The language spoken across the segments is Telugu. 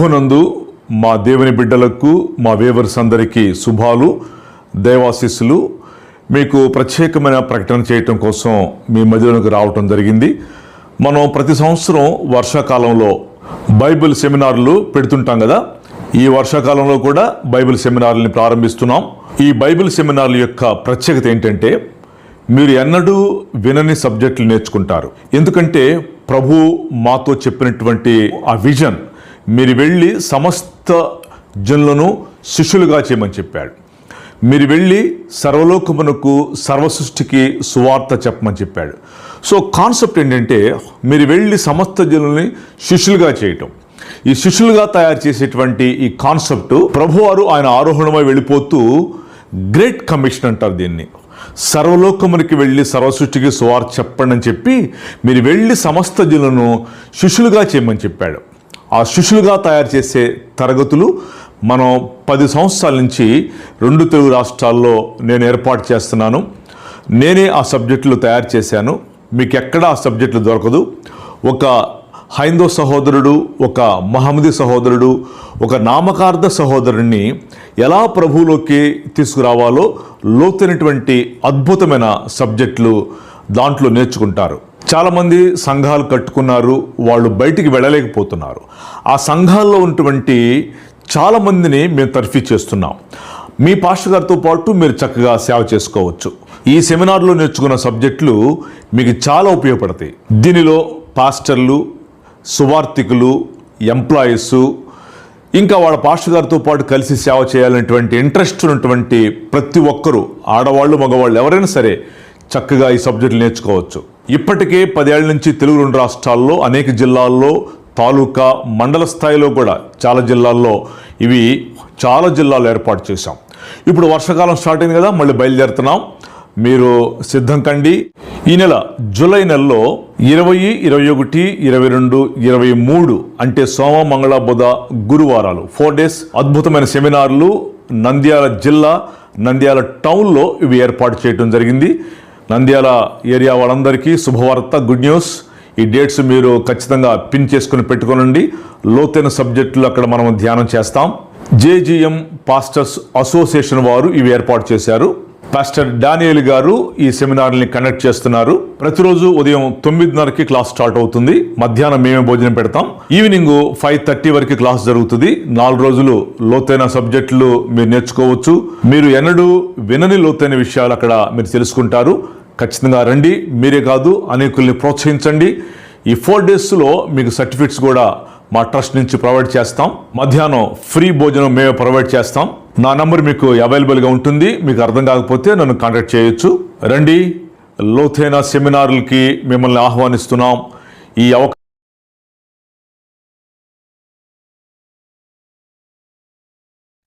ప్రభునందు మా దేవుని బిడ్డలకు, మా వేవర్స్ అందరికీ శుభాలు, దైవాశీస్సులు. మీకు ప్రత్యేకమైన ప్రకటన చేయటం కోసం మీ మధ్యలోకి రావటం జరిగింది. మనం ప్రతి సంవత్సరం వర్షాకాలంలో బైబిల్ సెమినార్లు పెడుతుంటాం కదా. ఈ వర్షాకాలంలో కూడా బైబిల్ సెమినార్లని ప్రారంభిస్తున్నాం. ఈ బైబిల్ సెమినార్ల యొక్క ప్రత్యేకత ఏంటంటే, మీరు ఎన్నడూ వినని సబ్జెక్టులు నేర్చుకుంటారు. ఎందుకంటే ప్రభు మాతో చెప్పినటువంటి ఆ విజన్, మీరు వెళ్ళి సమస్త జనులను శిష్యులుగా చేయమని చెప్పాడు. మీరు వెళ్ళి సర్వలోకమునకు, సర్వసృష్టికి సువార్త చెప్పమని చెప్పాడు. సో కాన్సెప్ట్ ఏంటంటే, మీరు వెళ్ళి సమస్త జనుల్ని శిష్యులుగా చేయటం. ఈ శిష్యులుగా తయారు చేసేటువంటి ఈ కాన్సెప్ట్ ప్రభువారు ఆయన ఆరోహణమై వెళ్ళిపోతూ గ్రేట్ కమిషన్ అంటారు దీన్ని. సర్వలోకమునికి వెళ్ళి సర్వసృష్టికి సువార్త చెప్పండి అని చెప్పి, మీరు వెళ్ళి సమస్త జనులను శిష్యులుగా చేయమని చెప్పాడు. ఆ శిష్యులుగా తయారు చేసే తరగతులు మనం 10 సంవత్సరాల నుంచి 2 తెలుగు రాష్ట్రాల్లో నేను ఏర్పాటు చేస్తున్నాను. నేనే ఆ సబ్జెక్టులు తయారు చేశాను. మీకు ఎక్కడ ఆ సబ్జెక్టులు దొరకదు. ఒక హైందవ సహోదరుడు, ఒక మహమ్మదీ సహోదరుడు, ఒక నామకార్థ సహోదరుడిని ఎలా ప్రభువులోకి తీసుకురావాలో లోతైనటువంటి అద్భుతమైన సబ్జెక్టులు దాంట్లో నేర్చుకుంటారు. చాలామంది సంఘాలు కట్టుకున్నారు, వాళ్ళు బయటికి వెళ్ళలేకపోతున్నారు. ఆ సంఘాల్లో ఉన్నటువంటి చాలామందిని మేము తర్ఫీ చేస్తున్నాం. మీ పాస్టర్ గారితో పాటు మీరు చక్కగా సేవ చేసుకోవచ్చు. ఈ సెమినార్లో నేర్చుకున్న సబ్జెక్టులు మీకు చాలా ఉపయోగపడతాయి. దీనిలో పాస్టర్లు, సువార్థికులు, ఎంప్లాయీస్, ఇంకా వాళ్ళ పాస్టర్ గారితో పాటు కలిసి సేవ చేయాలనేటువంటి ఇంట్రెస్ట్ ఉన్నటువంటి ప్రతి ఒక్కరూ, ఆడవాళ్ళు మగవాళ్ళు ఎవరైనా సరే చక్కగా ఈ సబ్జెక్టులు నేర్చుకోవచ్చు. ఇప్పటికే 10 ఏళ్ల నుంచి తెలుగు 2 రాష్ట్రాల్లో అనేక జిల్లాల్లో, తాలూకా, మండల స్థాయిలో కూడా చాలా జిల్లాల్లో ఇవి చాలా జిల్లాలు ఏర్పాటు చేశాం. ఇప్పుడు వర్షాకాలం స్టార్ట్ అయింది కదా, మళ్ళీ బయలుదేరుతున్నాం. మీరు సిద్ధం కండి. ఈ నెల జూలై నెలలో 20, 21, 22, 23 అంటే సోమ, మంగళ, బుధ, గురువారాలు 4 డేస్ అద్భుతమైన సెమినార్లు నంద్యాల జిల్లా, నంద్యాల టౌన్లో ఇవి ఏర్పాటు చేయడం జరిగింది. నంద్యాల ఏరియా వాళ్ళందరికీ శుభవార్త, గుడ్ న్యూస్. ఈ డేట్స్ మీరు ఖచ్చితంగా పిన్ చేసుకుని పెట్టుకోనండి. లోతైన సబ్జెక్టులు అక్కడ మనం ధ్యానం చేస్తాం. జేజీఎం పాస్టర్స్ అసోసియేషన్ వారు ఇవి ఏర్పాటు చేశారు. పాస్టర్ డానియల్ గారు ఈ సెమినార్ని కండక్ట్ చేస్తున్నారు. ప్రతిరోజు ఉదయం 9:30కి క్లాస్ స్టార్ట్ అవుతుంది. మధ్యాహ్నం మేమే భోజనం పెడతాం. ఈవినింగ్ 5:30 వరకు క్లాస్ జరుగుతుంది. 4 రోజులు లోతైన సబ్జెక్టులు మీరు నేర్చుకోవచ్చు. మీరు ఎన్నడూ వినని లోతైన విషయాలు అక్కడ మీరు తెలుసుకుంటారు. ఖచ్చితంగా రండి. మీరే కాదు, అనేకుల్ని ప్రోత్సహించండి. ఈ 4 డేస్లో మీకు సర్టిఫికెట్స్ కూడా మా ట్రస్ట్ నుంచి ప్రొవైడ్ చేస్తాం. మధ్యాహ్నం ఫ్రీ భోజనం మేమే ప్రొవైడ్ చేస్తాం. నా నంబర్ మీకు అవైలబుల్గా ఉంటుంది. మీకు అర్థం కాకపోతే నన్ను కాంటాక్ట్ చేయొచ్చు. రండి, లోతైన సెమినార్లకి మిమ్మల్ని ఆహ్వానిస్తున్నాం. ఈ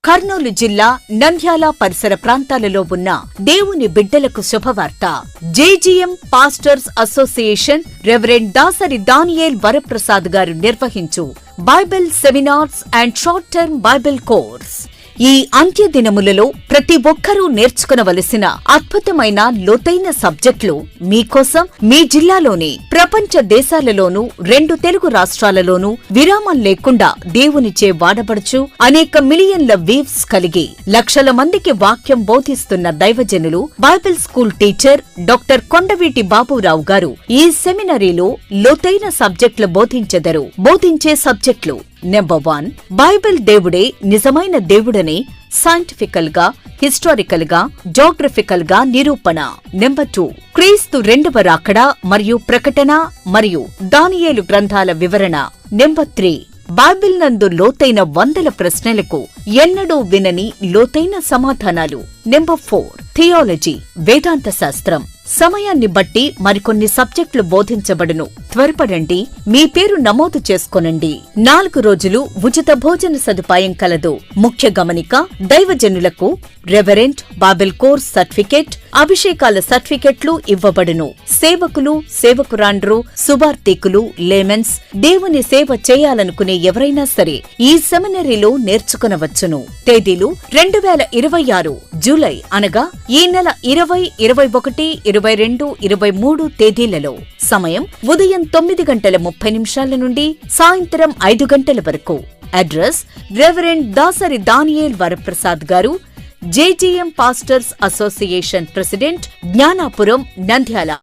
కర్నూలు జిల్లా నంద్యాల పరిసర ప్రాంతాలలో ఉన్న దేవుని బిడ్డలకు శుభవార్త. JGM pastors association reverend Dasari Daniel Varaprasad గారు నిర్వహించు Bible seminars and short term Bible course. ఈ అంత్య దినములలో ప్రతి ఒక్కరూ నేర్చుకునవలసిన అద్భుతమైన లోతైన సబ్జెక్టులు మీకోసం మీ జిల్లాలోని ప్రపంచ దేశాలలోనూ 2 తెలుగు రాష్ట్రాలలోనూ విరామం లేకుండా దేవునిచే వాడబడుచు అనేక మిలియన్ల వ్యూస్ కలిగి లక్షల మందికి వాక్యం బోధిస్తున్న దైవజనులు బైబిల్ స్కూల్ టీచర్ డాక్టర్ కొండవీటి బాబురావు గారు ఈ సెమినరీలో లోతైన సబ్జెక్టులు బోధించెదరు. బోధించే సబ్జెక్టులు: నెంబర్ 1, బైబిల్ దేవుడే నిజమైన దేవుడని సైంటిఫికల్ గా, హిస్టారికల్ గా, జోగ్రఫికల్ గా నిరూపణ. నెంబర్ 2, క్రీస్తు 2వ రాకడ మరియు ప్రకటన మరియు దానియేలు గ్రంథాల వివరణ. నెంబర్ 3, బైబిల్ నందు లోతైన 100 ప్రశ్నలకు ఎన్నడూ వినని లోతైన సమాధానాలు. నెంబర్ 4, థియాలజీ, వేదాంత శాస్త్రం. సమయాన్ని బట్టి మరికొన్ని సబ్జెక్టులు బోధించబడును. త్వరపడండి, మీ పేరు నమోదు చేసుకోనండి. 4 రోజులు ఉచిత భోజన సదుపాయం కలదు. ముఖ్య గమనిక: దైవజనులకు రెవరెంట్ బైబిల్ కోర్స్ సర్టిఫికెట్, అభిషేకాల సర్టిఫికెట్లు ఇవ్వబడును. సేవకులు, సేవకురాండ్రు, సువార్థికులు, లేమెన్స్, దేవుని సేవ చేయాలనుకునే ఎవరైనా సరే ఈ సెమినరీలో నేర్చుకునవచ్చును. తేదీలు 2026 జూలై అనగా ఈ నెల 20, 21, 22, 23 తేదీలలో. సమయం ఉదయం 9:30 నుండి సాయంత్రం 5 గంటల వరకు. Address reverend Dasari Daniel Varaprasad గారు, JGM pastors association president, Gnanapuram, Nandyal.